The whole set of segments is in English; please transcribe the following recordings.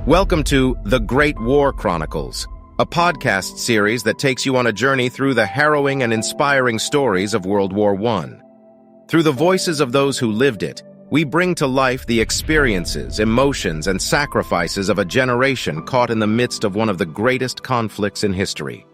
Welcome to The Great War Chronicles, a podcast series that takes you on a journey through the harrowing and inspiring stories of World War I. Through the voices of those who lived it, we bring to life the experiences, emotions, and sacrifices of a generation caught in the midst of one of the greatest conflicts in history.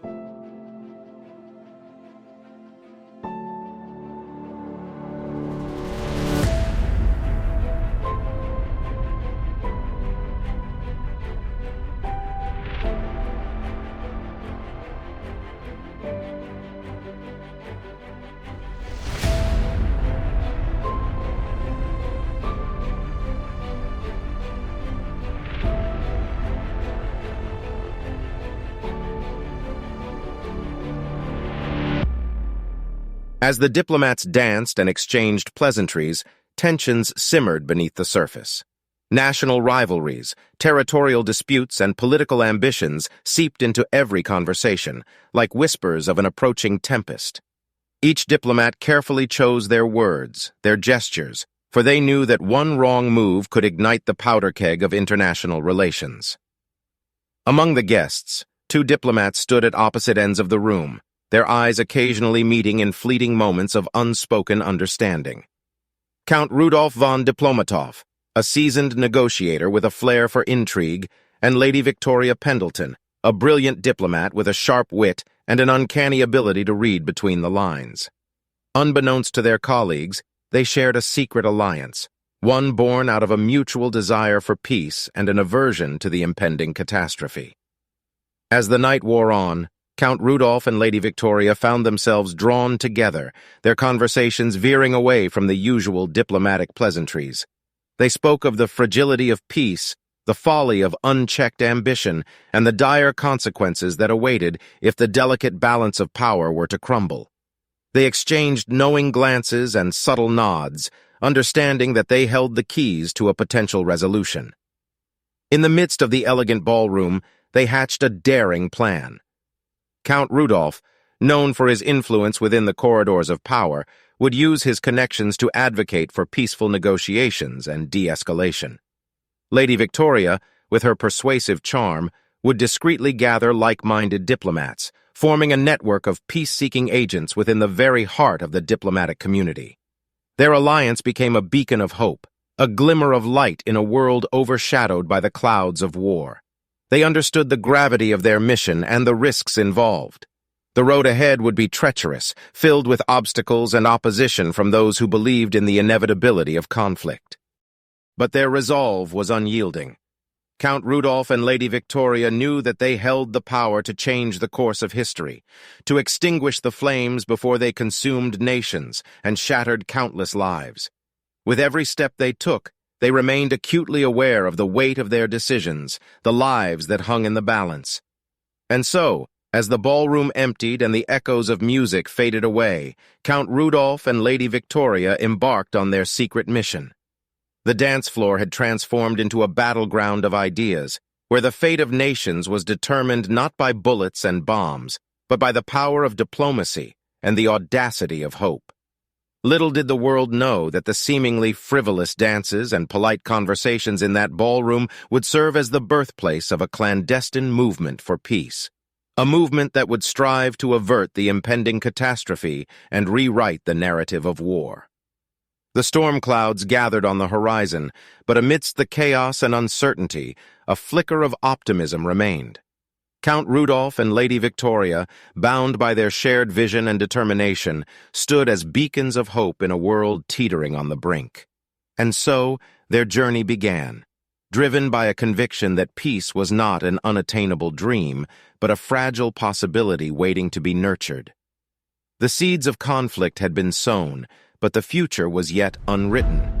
As the diplomats danced and exchanged pleasantries, tensions simmered beneath the surface. National rivalries, territorial disputes, and political ambitions seeped into every conversation, like whispers of an approaching tempest. Each diplomat carefully chose their words, their gestures, for they knew that one wrong move could ignite the powder keg of international relations. Among the guests, two diplomats stood at opposite ends of the room, their eyes occasionally meeting in fleeting moments of unspoken understanding. Count Rudolf von Diplomatov, a seasoned negotiator with a flair for intrigue, and Lady Victoria Pendleton, a brilliant diplomat with a sharp wit and an uncanny ability to read between the lines. Unbeknownst to their colleagues, they shared a secret alliance, one born out of a mutual desire for peace and an aversion to the impending catastrophe. As the night wore on, Count Rudolf and Lady Victoria found themselves drawn together, their conversations veering away from the usual diplomatic pleasantries. They spoke of the fragility of peace, the folly of unchecked ambition, and the dire consequences that awaited if the delicate balance of power were to crumble. They exchanged knowing glances and subtle nods, understanding that they held the keys to a potential resolution. In the midst of the elegant ballroom, they hatched a daring plan. Count Rudolf, known for his influence within the corridors of power, would use his connections to advocate for peaceful negotiations and de-escalation. Lady Victoria, with her persuasive charm, would discreetly gather like-minded diplomats, forming a network of peace-seeking agents within the very heart of the diplomatic community. Their alliance became a beacon of hope, a glimmer of light in a world overshadowed by the clouds of war. They understood the gravity of their mission and the risks involved. The road ahead would be treacherous, filled with obstacles and opposition from those who believed in the inevitability of conflict. But their resolve was unyielding. Count Rudolf and Lady Victoria knew that they held the power to change the course of history, to extinguish the flames before they consumed nations and shattered countless lives. With every step they took, they remained acutely aware of the weight of their decisions, the lives that hung in the balance. And so, as the ballroom emptied and the echoes of music faded away, Count Rudolf and Lady Victoria embarked on their secret mission. The dance floor had transformed into a battleground of ideas, where the fate of nations was determined not by bullets and bombs, but by the power of diplomacy and the audacity of hope. Little did the world know that the seemingly frivolous dances and polite conversations in that ballroom would serve as the birthplace of a clandestine movement for peace, a movement that would strive to avert the impending catastrophe and rewrite the narrative of war. The storm clouds gathered on the horizon, but amidst the chaos and uncertainty, a flicker of optimism remained. Count Rudolf and Lady Victoria, bound by their shared vision and determination, stood as beacons of hope in a world teetering on the brink. And so, their journey began, driven by a conviction that peace was not an unattainable dream, but a fragile possibility waiting to be nurtured. The seeds of conflict had been sown, but the future was yet unwritten.